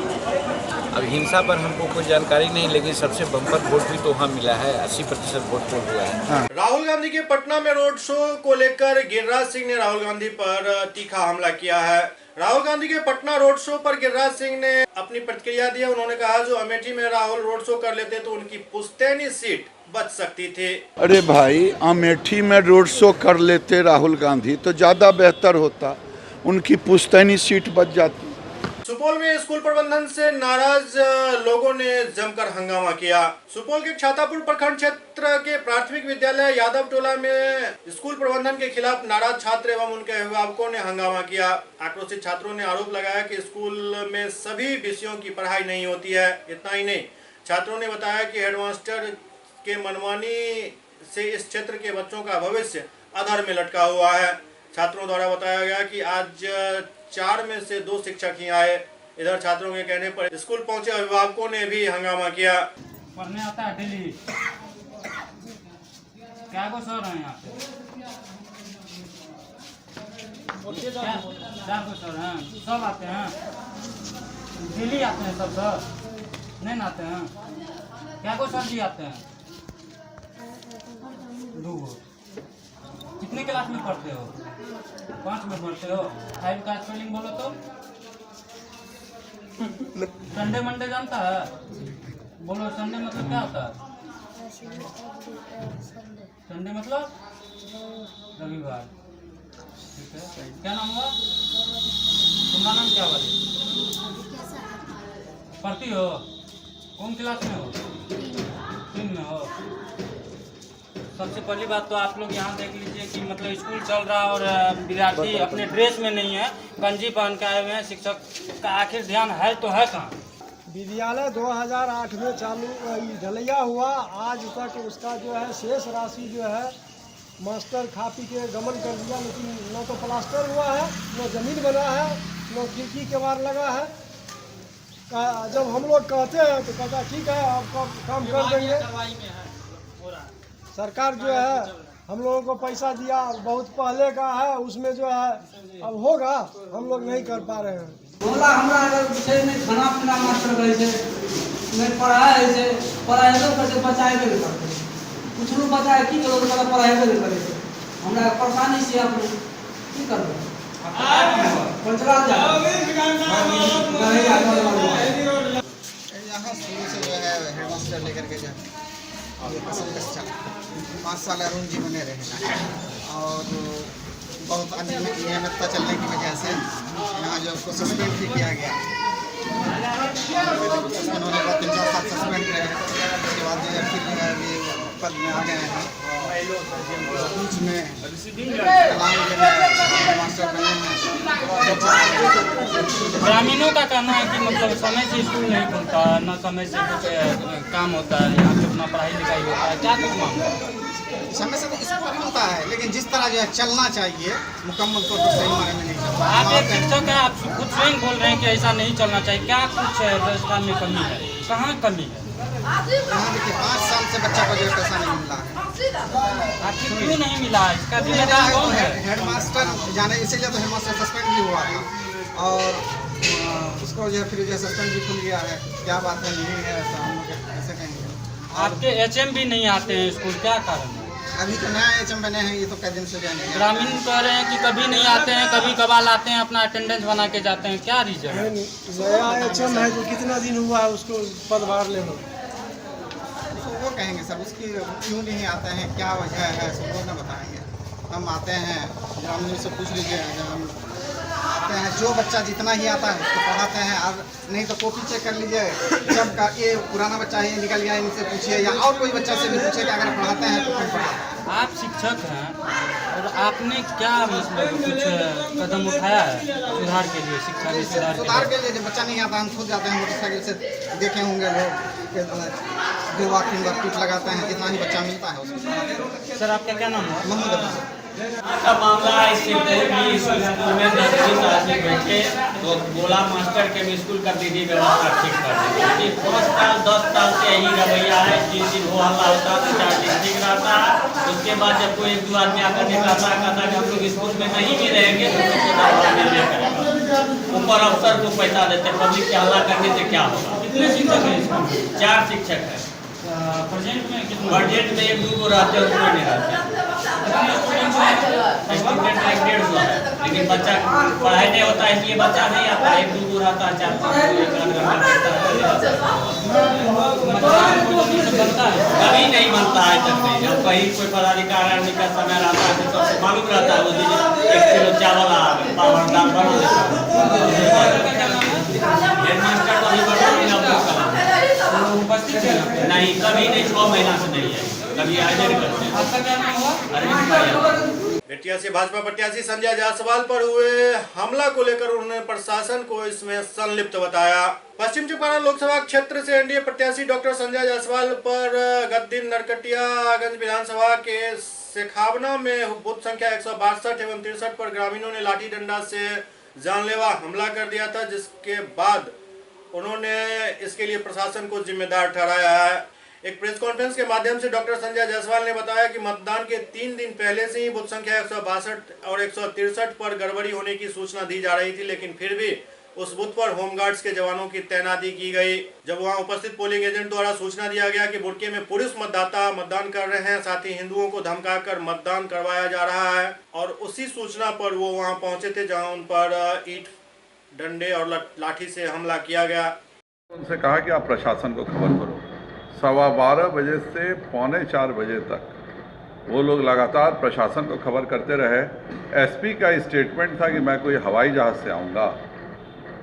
अब हिंसा पर हमको कोई जानकारी नहीं, लेकिन सबसे बम्पर वोट भी तो वहाँ मिला है, 80% वोट पोल हुआ है। राहुल गांधी के पटना में रोड शो को लेकर गिरिराज सिंह ने राहुल गांधी पर तीखा हमला किया है। राहुल गांधी के पटना रोड शो पर गिरिराज सिंह ने अपनी प्रतिक्रिया दी। उन्होंने कहा, जो अमेठी में राहुल रोड शो कर लेते तो उनकी पुश्तैनी सीट बच सकती थी। अरे भाई, अमेठी में रोड शो कर लेते राहुल गांधी तो ज्यादा बेहतर होता, उनकी पुश्तैनी सीट बच जाती। सुपौल में स्कूल प्रबंधन से नाराज लोगों ने जमकर हंगामा किया। सुपौल के छातापुर प्रखंड क्षेत्र के प्राथमिक विद्यालय यादव टोला में स्कूल प्रबंधन के खिलाफ नाराज छात्र एवं उनके अभिभावकों ने हंगामा किया। आक्रोशित छात्रों ने आरोप लगाया कि स्कूल में सभी विषयों की पढ़ाई नहीं होती है। इतना ही नहीं, छात्रों ने बताया कि हेडमास्टर के मनमानी से इस क्षेत्र के बच्चों का भविष्य अधर में लटका हुआ है। छात्रों द्वारा बताया गया कि आज 4 में से 2 शिक्षक ही आए। इधर छात्रों के कहने पर स्कूल पहुंचे अभिभावकों ने भी हंगामा किया। पढ़ने आता है डेली, क्या को सर हैं यहाँ पे? 4 को सर हैं, सब आते हैं, डेली आते हैं सब सर, नहीं आते हैं? क्या को सर जी आते हैं? 2। कितने क्लास में पढ़ते हो? 5 में पढ़ते हो। 5 का स्पेलिंग बोलो तो। संडे मंडे जानता है? बोलो, संडे मतलब क्या होता है? संडे मतलब रविवार। ठीक है, क्या नाम हुआ तुम्हारा? नाम क्या हुआ? पढ़ती हो? कौन क्लास में हो? 3 में हो। सबसे पहली बात तो आप लोग यहाँ देख लीजिए कि मतलब स्कूल चल रहा है और विद्यार्थी अपने ड्रेस में नहीं है, गंजी पहन के आए हुए हैं। शिक्षक का आखिर ध्यान है तो है कहाँ? विद्यालय 2008 में चालू ढलैया हुआ, आज तक उसका जो है शेष राशि जो है मास्टर खा पी के गमन कर दिया, लेकिन न तो प्लास्टर हुआ है, न जमीन बना है, न खिड़की केवाड़ लगा है। जब हम लोग कहते हैं तो कहता ठीक है आप काम कर देंगे। सरकार जो है हम लोगों को पैसा दिया, बहुत पहले का है, उसमें जो है अब होगा, हम लोग नहीं कर पा रहे हैं। बोला हमरा अगर विषय में खाना पीना मास्टर करे छे, नहीं पढ़ाए छे, पढ़ाए तो कैसे बचाएबे करते, कुछ लोग बचाए की करो तो पढ़ाएबे करे छे, हमरा परेशानी से अपने की करबे पंचला जा यहाँ शुरू से जो है हेडमास्टर लेकर के जो 5 साल अरुण जी बने रहे और बहुत अनियमितता चलने की वजह से यहाँ जो उसको सस्पेंड भी किया गया। सस्पेंड होने के बाद 3-4 साल सस्पेंड रहे, उसके बाद जो है फिर जो है ये पद में आ गए हैं। बीच में मास्टर बने हैं। ग्रामीणों का कहना है कि मतलब समय से स्कूल नहीं खुलता, न समय से काम होता है, यहाँ पे अपना पढ़ाई लिखाई होता है। क्या कुछ मांगता है? समय से तो स्कूल खुलता है, लेकिन जिस तरह जो है चलना चाहिए मुकम्मल तौर पर सही मायने में नहीं चलता। आप एक शिक्षक हैं, आप खुद स्वयं बोल रहे हैं कि ऐसा नहीं चलना चाहिए। क्या कुछ व्यवस्था में कमी है? कहाँ कमी है? यहाँ देखिए 5 साल से बच्चा को जो है पैसा नहीं मिला है। आखिर क्यों नहीं मिला? इसका जिम्मेदार कौन है? हेडमास्टर जाने, इसीलिए तो हेडमास्टर सस्पेंड भी हुआ था और उसको जो है फिर जो सस्पेंड भी खुल गया है। क्या बात है, नहीं है ऐसा, हम लोग कैसे कहेंगे। आपके HM भी नहीं आते हैं स्कूल, क्या कारण है? अभी तो नया HM बने हैं, ये तो कई दिन से जाने हैं। ग्रामीण कह रहे हैं कि कभी नहीं आते हैं, कभी कभार आते हैं, अपना अटेंडेंस बना के जाते हैं, क्या रीजन है? नया HM है जो कितना दिन हुआ है उसको पदभार ले लो, तो वो कहेंगे सर उसकी क्यों नहीं आते हैं, क्या वजह है, सब लोग ना बताएंगे। हम आते हैं, ग्रामीण से पूछ लीजिए, हम आते हैं, जो बच्चा जितना ही आता है उसको पढ़ाते हैं। और नहीं तो कॉपी चेक कर लीजिए, सबका ये पुराना बच्चा है ये निकल गया, इनसे पूछिए, या और कोई बच्चा से भी पूछिए कि अगर पढ़ाते हैं तो कौन पढ़ाते हैं। आप शिक्षक हैं और आपने क्या मतलब कुछ कदम उठाया है सुधार के लिए, शिक्षा में सुधार के लिए? जब बच्चा नहीं आता हम खुद जाते हैं, मोटरसाइकिल से देखे होंगे लोग, 2 बार 3 बार पीठ लगाते हैं, जितना ही बच्चा मिलता है उसको। सर आपका क्या नाम है? मोहम्मद का मामला है, इससे पहले स्कूल में 10-20 आदमी बैठे तो बोला मास्टर के भी स्कूल का विधि व्यवस्था ठीक कर देंगे। 5 साल 10 साल से यही रवैया है, 3 दिन हो हल्ला होता है, 4 दिन ठीक रहता है। उसके बाद जब कोई 1-2 आदमी आकर के कहता कि हम लोग स्कूल में नहीं भी रहेंगे तो ऊपर अफसर को पैसा देते, पब्लिक के हल्ला करने से क्या होगा? कितने शिक्षक हैं स्कूल में? 4 शिक्षक है। प्रेजेंट में 1-2 रहते हैं, उसमें नहीं रहते। स्टूडेंट 150 है, लेकिन बच्चा पढ़ाई नहीं होता है, इसलिए बच्चा नहीं आता है। 1-2 रहता है, 4 कभी नहीं बनता है। तक नहीं, जब कहीं कोई पदाधिकारी का समय रहता है तो सबको मालूम रहता है, वो दिन 1 किलो चावल पावर दाम बढ़ हेडमास्टर को उपस्थित नहीं, कभी नहीं, 6 महीना से नहीं है, कभी आए नहीं करते। आपका क्या नाम हुआ? बेटिया से भाजपा प्रत्याशी संजय जायसवाल पर हुए हमला को लेकर उन्होंने प्रशासन को इसमें संलिप्त बताया। पश्चिम चंपारण लोकसभा क्षेत्र से एनडीए प्रत्याशी डॉक्टर संजय जायसवाल पर गत दिन नरकटियागंज विधानसभा के शेखावना में बूथ संख्या 162 एवं 63 पर ग्रामीणों ने लाठी डंडा से जानलेवा हमला कर दिया था, जिसके बाद उन्होंने इसके लिए प्रशासन को जिम्मेदार ठहराया है। एक प्रेस कॉन्फ्रेंस के माध्यम से डॉक्टर संजय जायसवाल ने बताया कि मतदान के 3 दिन पहले से ही बूथ संख्या 162 और 163 पर गड़बड़ी होने की सूचना दी जा रही थी, लेकिन फिर भी उस बूथ पर होमगार्ड्स के जवानों की तैनाती की गई। जब वहां उपस्थित पोलिंग एजेंट द्वारा सूचना दिया गया कि बुर्के में पुरुष मतदाता मतदान कर रहे हैं, साथ ही हिंदुओं को धमकाकर मतदान करवाया जा रहा है, और उसी सूचना पर वो वहां पहुंचे थे जहां उन पर ईंट, डंडे और लाठी से हमला किया गया। उनसे कहा कि आप प्रशासन को खबर करो। 12:15 बजे से 3:45 बजे तक वो लोग लगातार प्रशासन को खबर करते रहे। एसपी का स्टेटमेंट था कि मैं कोई हवाई जहाज़ से आऊँगा,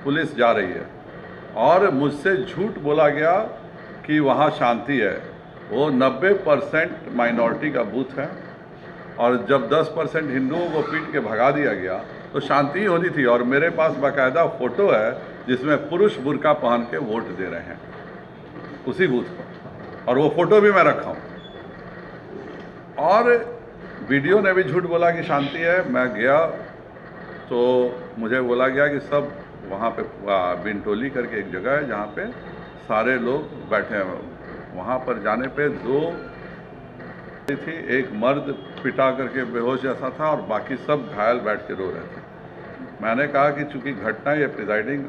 पुलिस जा रही है, और मुझसे झूठ बोला गया कि वहाँ शांति है। वो 90% माइनॉरिटी का बूथ है, और जब 10% हिंदुओं को पीट के भगा दिया गया तो शांति होनी थी। और मेरे पास बाकायदा फ़ोटो है जिसमें पुरुष बुर्का पहन के वोट दे रहे हैं उसी बूथ पर, और वो फ़ोटो भी मैं रखा हूँ। और वीडियो ने भी झूठ बोला कि शांति है। मैं गया तो मुझे बोला गया कि सब वहाँ पे बिनटोली करके एक जगह है जहाँ पे सारे लोग बैठे हैं। वहाँ पर जाने पे 2 थी, एक मर्द पिटा करके बेहोश जैसा था और बाकी सब घायल बैठ के रो रहे थे। मैंने कहा कि चूंकि घटना ये प्रिजाइडिंग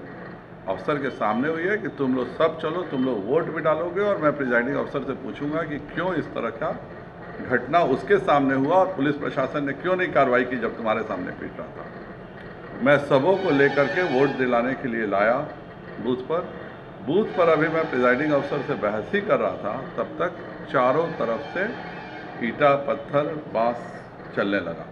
अफसर के सामने हुई है कि तुम लोग सब चलो, तुम लोग वोट भी डालोगे, और मैं प्रिजाइडिंग अफसर से पूछूंगा कि क्यों इस तरह का घटना उसके सामने हुआ और पुलिस प्रशासन ने क्यों नहीं कार्रवाई की जब तुम्हारे सामने पीट रहा था। मैं सबों को लेकर के वोट दिलाने के लिए लाया बूथ पर अभी मैं प्रिजाइडिंग अफसर से बहस ही कर रहा था, तब तक चारों तरफ से ईटा, पत्थर, बांस चलने लगा।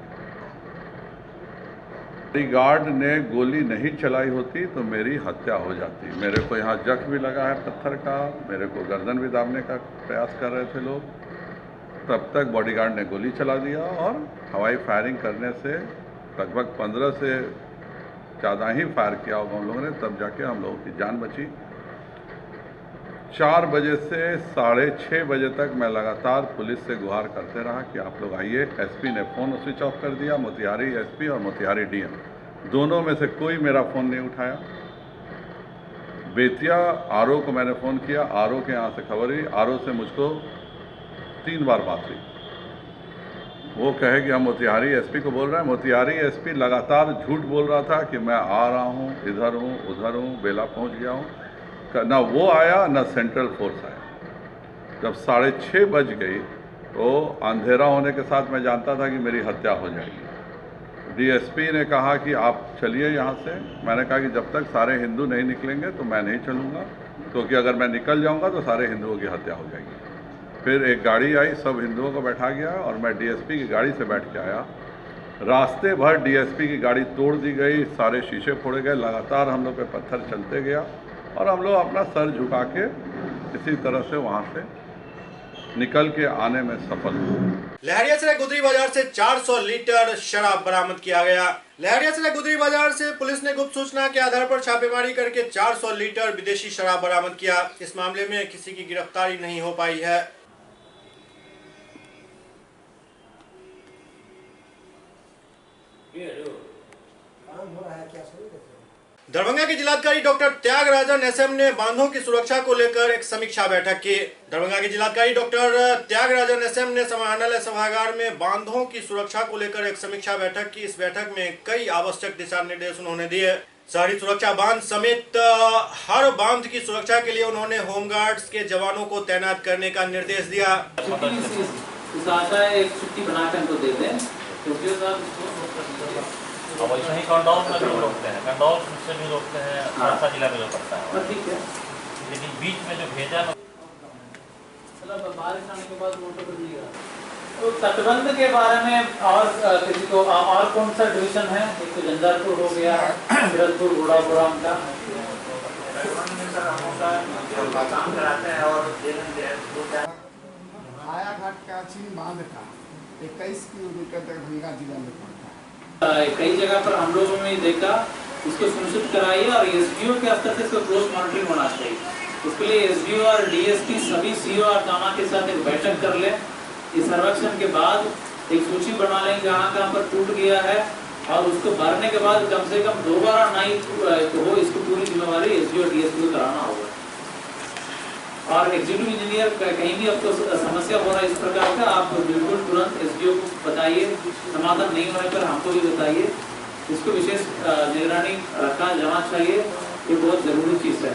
गार्ड ने गोली नहीं चलाई होती तो मेरी हत्या हो जाती। मेरे को यहाँ जख्म भी लगा है पत्थर का, मेरे को गर्दन भी दाबने का प्रयास कर रहे थे लोग। तब तक बॉडीगार्ड ने गोली चला दिया और हवाई फायरिंग करने से लगभग 15 से ज़्यादा ही फायर किया होगा हम लोगों ने, तब जाके हम लोगों की जान बची। 4 बजे से 6:30 बजे तक मैं लगातार पुलिस से गुहार करते रहा कि आप लोग आइए। एसपी ने फ़ोन स्विच ऑफ कर दिया। मोतिहारी एसपी और मोतिहारी डीएम दोनों में से कोई मेरा फ़ोन नहीं उठाया। बेतिया आरओ को मैंने फ़ोन किया, आरओ के यहाँ से खबर हुई, आरओ से मुझको 3 बार बात हुई। वो कहे कि हम मोतिहारी एसपी को बोल रहे हैं। मोतिहारी एसपी लगातार झूठ बोल रहा था कि मैं आ रहा हूँ, इधर हूँ, उधर हूँ, बेला पहुँच गया हूँ। ना वो आया ना सेंट्रल फोर्स आया। जब 6:30 बज गई तो अंधेरा होने के साथ मैं जानता था कि मेरी हत्या हो जाएगी। डीएसपी ने कहा कि आप चलिए यहाँ से। मैंने कहा कि जब तक सारे हिंदू नहीं निकलेंगे तो मैं नहीं चलूँगा, क्योंकि अगर मैं निकल जाऊँगा तो सारे हिंदुओं की हत्या हो जाएगी। फिर एक गाड़ी आई, सब हिंदुओं को बैठा गया और मैं डीएसपी की गाड़ी से बैठ के आया। रास्ते भर डीएसपी की गाड़ी तोड़ दी गई, सारे शीशे फोड़े गए, लगातार हम लोग पे पत्थर चलते गया और हम लोग अपना सर झुका के इसी तरह से वहाँ से निकल के आने में सफल हुए। लहरियासराय गुदरी बाजार से 400 लीटर शराब बरामद किया गया। लहरियासराय गुदरी बाजार से पुलिस ने गुप्त सूचना के आधार पर छापेमारी करके 400 लीटर विदेशी शराब बरामद किया। इस मामले में किसी की गिरफ्तारी नहीं हो पाई है। दरभंगा के जिलाधिकारी डॉक्टर त्यागराजन एसएम ने बांधों की सुरक्षा को लेकर एक समीक्षा बैठक की। दरभंगा के जिलाधिकारी डॉक्टर त्यागराजन एसएम ने समाहरणालय सभागार में बांधों की सुरक्षा को लेकर एक समीक्षा बैठक की। इस बैठक में कई आवश्यक दिशा निर्देश उन्होंने दिए। शहरी सुरक्षा बांध समेत हर बांध की सुरक्षा के लिए उन्होंने होमगार्ड्स के जवानों को तैनात करने का निर्देश दिया। एक छुट्टी बनाकर इनको दे दें, अब वैसे ही कंडौल में भी रोकते हैं, कंडौल से भी रोकते हैं, सहरसा जिला में जो पड़ता है। ठीक है, लेकिन बीच में जो भेजा बारिश आने के बाद मोटर कर दिया। तो तटबंध के बारे में और किसी को और कौन सा डिवीजन है? एक तो जंजारपुर हो गया, फिरोजपुर, घोड़ापुरम का काम कराते हैं और हायाघाट का चीन बांध का 21 किलोमीटर दरभंगा जिला में पड़ता है। कई जगह पर हम लोगों ने देखा, इसको सुनिश्चित कराइए और एसडीओ के स्तर से इसको क्लोज मॉनिटरिंग होना चाहिए। उसके लिए एसडीओ और डीएसपी सभी सीओ और थाना के साथ एक बैठक कर ले। इस सर्वेक्षण के बाद एक सूची बना लें कहाँ पर टूट गया है और उसको भरने के बाद कम से कम दोबारा नहीं हो, इसको पूरी जिम्मेवारी एसडीओ डीएसपी को कराना होगा। और एग्जीक्यूटिव इंजीनियर कहीं भी आपको समस्या हो रहा है इस प्रकार का, आप बिल्कुल तुरंत एसडीओ को बताइए। समाधान नहीं होने पर हमको भी बताइए। इसको विशेष निगरानी रखना जाना चाहिए, ये बहुत जरूरी चीज़ है।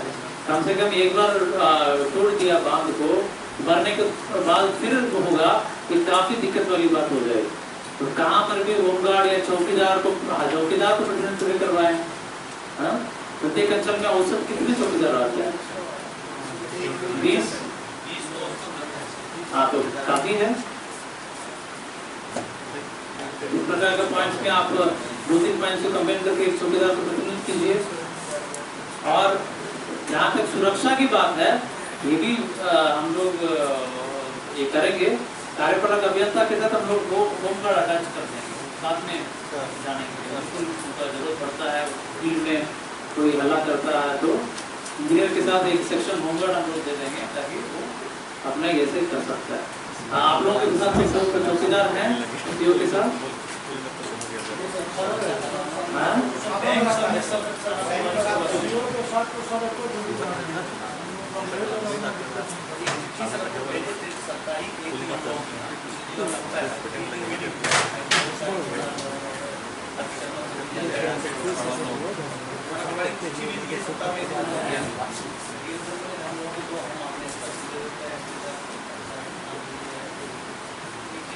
कम से कम एक बार तोड़ दिया बांध को, भरने के बाद फिर होगा कि काफ़ी दिक्कत वाली बात हो जाएगी। तो कहाँ पर भी होमगार्ड या चौकीदार को प्रेसिडेंट करवाएं। प्रत्येक अंचल में औसत कितने चौकीदार आते हैं? 20। हाँ, तो काफी है। इस प्रकार का पॉइंट्स में आप 2-3 पॉइंट्स को कंपेयर करके एक चौकीदार को प्रतिनिधित्व कीजिए। और जहाँ तक सुरक्षा की बात है, ये भी हम लोग ये करेंगे। कार्यपालक अभियंता के साथ हम लोग होमगार्ड अटैच कर देंगे, साथ में जाने के लिए उनका जरूरत पड़ता है। फील्ड में कोई हल्ला करता है तो इंजीनियर के साथ एक सेक्शन होमगार्ड हम लोग दे देंगे ताकि वो अपना ऐसे कर सकता है। आप लोगों के साथ चौकीदार हैं सीओ के साथ?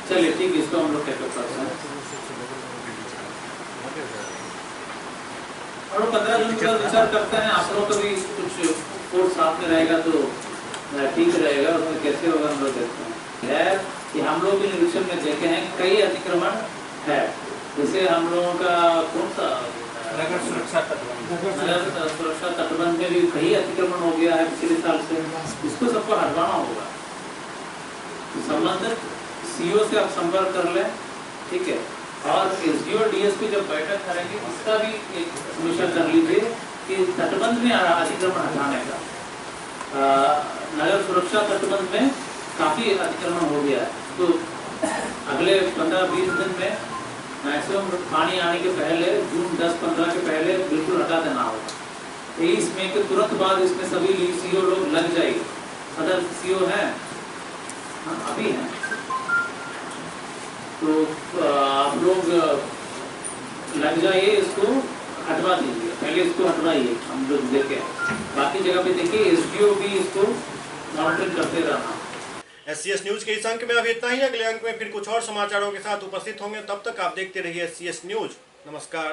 चलिए ठीक है, इसको हम लोग कैसे करते हैं। और 15 जून का विचार करते हैं। आप लोगों का भी कुछ कोर्स साथ में रहेगा तो ठीक रहेगा। उसमें कैसे होगा हम लोग देखते हैं। कि हम लोग भी निरीक्षण में देखे हैं कई अतिक्रमण है। जैसे हम लोगों का कौन सा नगर सुरक्षा तटबंध में भी कई अतिक्रमण हो गया है पिछले साल से। इसको सबको हटवाना होगा। संबंधित सीओ से आप संपर्क कर लें, ठीक है। और एसडीओ डीएसपी जब बैठक करेंगे इसका भी एक समीक्षा कर लीजिए कि तटबंध में अतिक्रमण हटाने का। नगर सुरक्षा तटबंध में काफ़ी अतिक्रमण हो गया है, तो अगले 15-20 दिन में मैक्सिमम पानी आने के पहले, जून 10-15 के पहले बिल्कुल हटा देना होगा। 23 मई के तुरंत बाद इसमें सभी सीओ लोग लग जाएंगे। सदर सीओ है अभी है, तो आप लोग लग जाइए, इसको हटवा दीजिए, पहले इसको हटवाइए, हम लोग देखें। बाकी जगह पे देखिए एसडीओ भी इसको मॉनिटरिंग करते रहना। SCS न्यूज के इस अंक में अभी इतना ही। अगले अंक में फिर कुछ और समाचारों के साथ उपस्थित होंगे। तब तक आप देखते रहिए SCS न्यूज। नमस्कार।